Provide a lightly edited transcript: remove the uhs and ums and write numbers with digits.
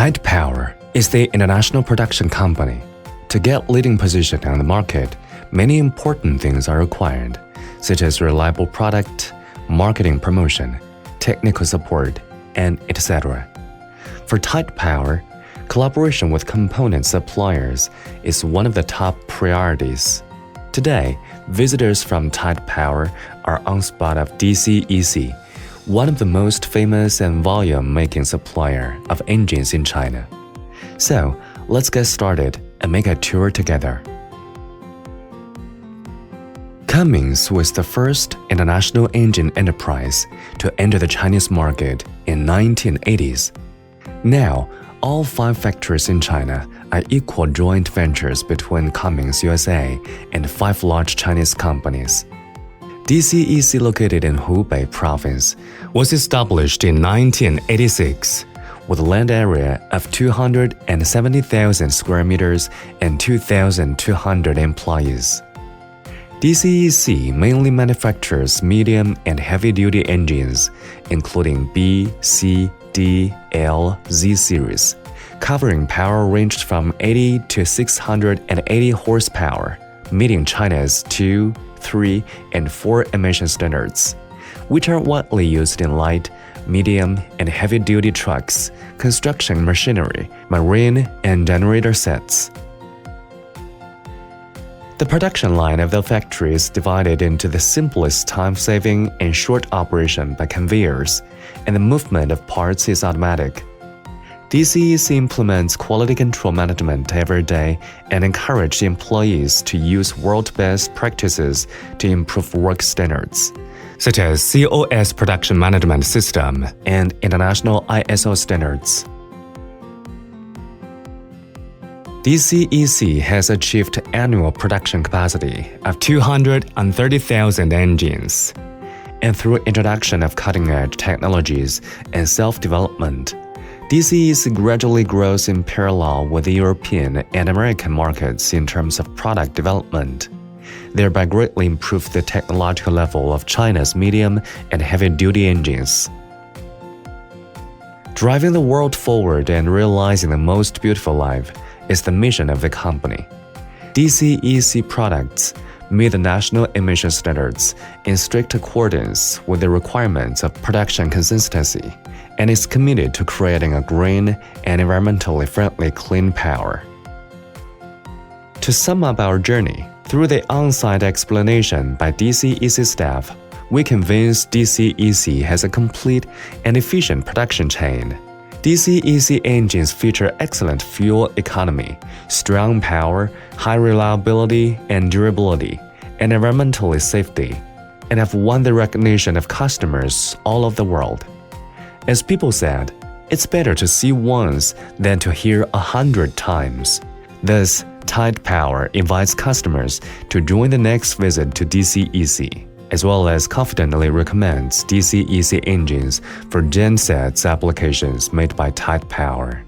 Tide Power is the international production company. To get leading position on the market, many important things are required, such as reliable product, marketing promotion, technical support, and etc. For Tide Power, collaboration with component suppliers is one of the top priorities. Today, visitors from Tide Power are on spot of DCEC, one of the most famous and volume-making supplier of engines in China. So, let's get started and make a tour together. Cummins was the first international engine enterprise to enter the Chinese market in 1980s. Now, all 5 factories in China are equal joint ventures between Cummins USA and 5 large Chinese companies. DCEC, located in Hubei province, was established in 1986 with a land area of 270,000 square meters and 2,200 employees. DCEC mainly manufactures medium and heavy-duty engines, including B, C, D, L, Z series, covering power ranged from 80 to 680 horsepower, meeting China's 2, 3, and 4 emission standards, which are widely used in light, medium, and heavy-duty trucks, construction machinery, marine, and generator sets. The production line of the factory is divided into the simplest time-saving and short operation by conveyors, and the movement of parts is automatic. DCEC implements quality control management every day and encourages employees to use world-best practices to improve work standards, such as COS production management system and international ISO standards. DCEC has achieved annual production capacity of 230,000 engines, and through introduction of cutting-edge technologies and self-development, DCEC gradually grows in parallel with the European and American markets in terms of product development, thereby greatly improve the technological level of China's medium and heavy-duty engines. Driving the world forward and realizing the most beautiful life is the mission of the company. DCEC products meet the national emission standards in strict accordance with the requirements of production consistency, and is committed to creating a green and environmentally friendly clean power. To sum up our journey, through the on-site explanation by DCEC staff, we convinced DCEC has a complete and efficient production chain. DCEC engines feature excellent fuel economy, strong power, high reliability and durability, and environmental safety, and have won the recognition of customers all over the world. As people said, it's better to see once than to hear 100 times. Thus, Tide Power invites customers to join the next visit to DCEC, as well as confidently recommends DCEC engines for gensets applications made by Tide Power.